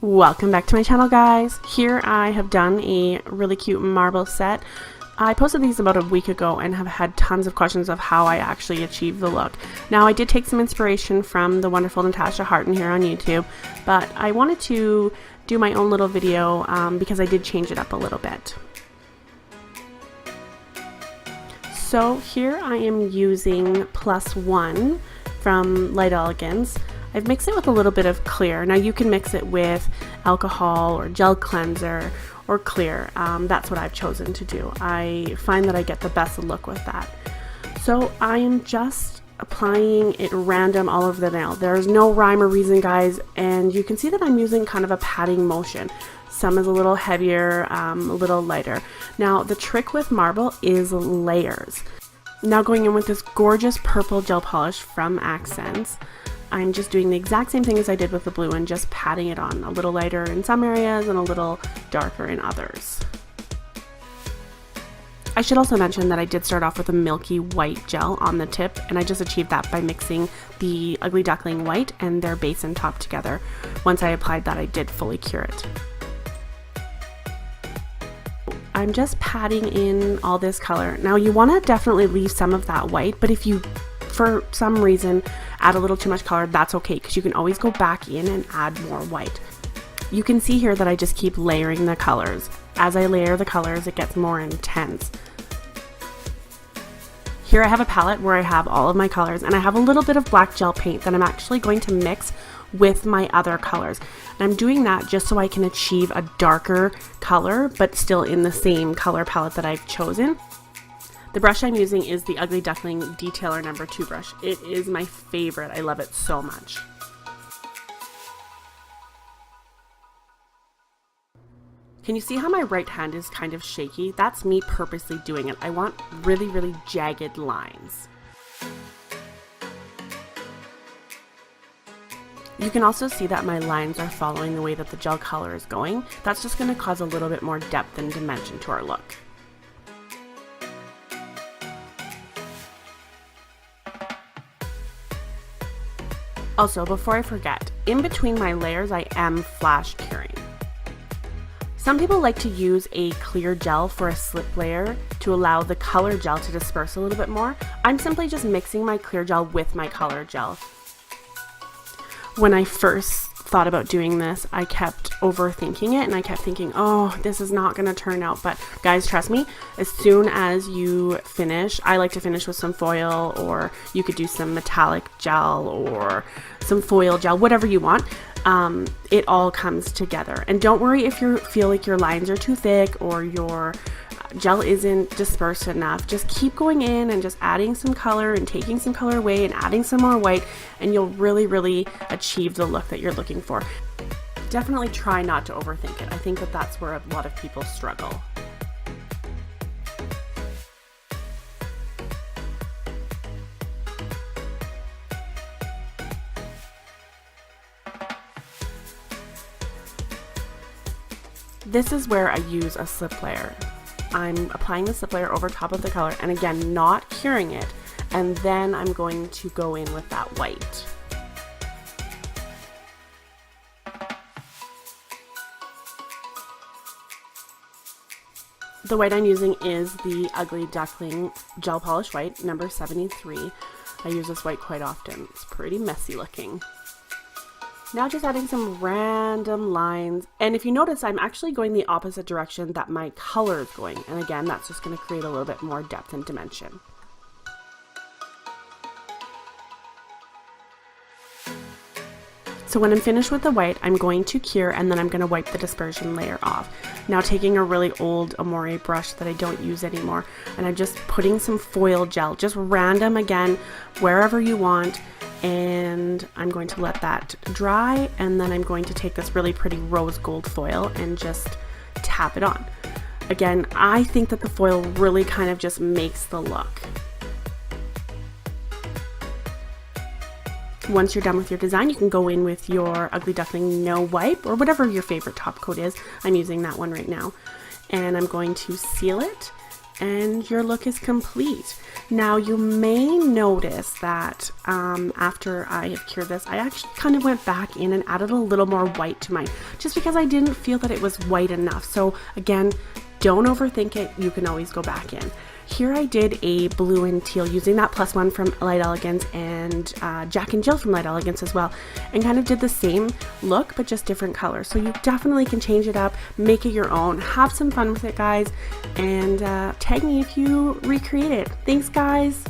Welcome back to my channel, guys. Here I have done a really cute marble set. I posted these about a week ago and have had tons of questions of how I actually achieved the look. Now, I did take some inspiration from the wonderful Natasha Harton here on YouTube, but I wanted to do my own little video because I did change it up a little bit. So here I am using +1 from Light Elegance. I've mixed it with a little bit of clear. Now you can mix it with alcohol or gel cleanser or clear. That's what I've chosen to do. I find that I get the best look with that. So I am just applying it random all over the nail. There's no rhyme or reason, guys, and you can see that I'm using kind of a patting motion. Some is a little heavier, a little lighter. Now the trick with marble is layers. Now going in with this gorgeous purple gel polish from Accents, I'm just doing the exact same thing as I did with the blue and just patting it on, a little lighter in some areas and a little darker in others. I should also mention that I did start off with a milky white gel on the tip, and I just achieved that by mixing the Ugly Duckling white and their base and top together. Once I applied that, I did fully cure it. I'm just patting in all this color. Now you want to definitely leave some of that white, but if you for some reason add a little too much color, that's okay, because you can always go back in and add more white. You can see here that I just keep layering the colors. As I layer the colors, it gets more intense. Here I have a palette where I have all of my colors, and I have a little bit of black gel paint that I'm actually going to mix with my other colors. And I'm doing that just so I can achieve a darker color, but still in the same color palette that I've chosen. The brush I'm using is the Ugly Duckling Detailer No. 2 brush. It is my favorite. I love it so much. Can you see how my right hand is kind of shaky? That's me purposely doing it. I want really, really jagged lines. You can also see that my lines are following the way that the gel color is going. That's just going to cause a little bit more depth and dimension to our look. Also, before I forget, in between my layers I am flash curing. Some people like to use a clear gel for a slip layer to allow the color gel to disperse a little bit more. I'm simply just mixing my clear gel with my color gel. When I first thought about doing this, I kept overthinking it, and I kept thinking, oh, this is not going to turn out. But guys, trust me, as soon as you finish, I like to finish with some foil, or you could do some metallic gel or some foil gel, whatever you want. It all comes together. And don't worry if you feel like your lines are too thick or your gel isn't dispersed enough. Just keep going in and just adding some color and taking some color away and adding some more white, and you'll really, really achieve the look that you're looking for. Definitely try not to overthink it. I think that that's where a lot of people struggle. This is where I use a slip layer. I'm applying the slip layer over top of the color, and again, not curing it, and then I'm going to go in with that white. The white I'm using is the Ugly Duckling Gel Polish White, number 73. I use this white quite often. It's pretty messy looking. Now just adding some random lines, and if you notice, I'm actually going the opposite direction that my color is going, and again, that's just going to create a little bit more depth and dimension. So when I'm finished with the white, I'm going to cure, and then I'm going to wipe the dispersion layer off. Now taking a really old Amore brush that I don't use anymore, and I'm just putting some foil gel, just random again, wherever you want, and I'm going to let that dry, and then I'm going to take this really pretty rose gold foil and just tap it on. Again, I think that the foil really kind of just makes the look. Once you're done with your design, you can go in with your Ugly Duckling No Wipe, or whatever your favorite top coat is. I'm using that one right now. And I'm going to seal it and your look is complete. Now you may notice that after I have cured this, I actually kind of went back in and added a little more white to mine, just because I didn't feel that it was white enough. So again, don't overthink it. You can always go back in. Here I did a blue and teal using that +1 from Light Elegance and Jack and Jill from Light Elegance as well, and kind of did the same look but just different colors. So you definitely can change it up, make it your own, have some fun with it, guys, and tag me if you recreate it. Thanks, guys.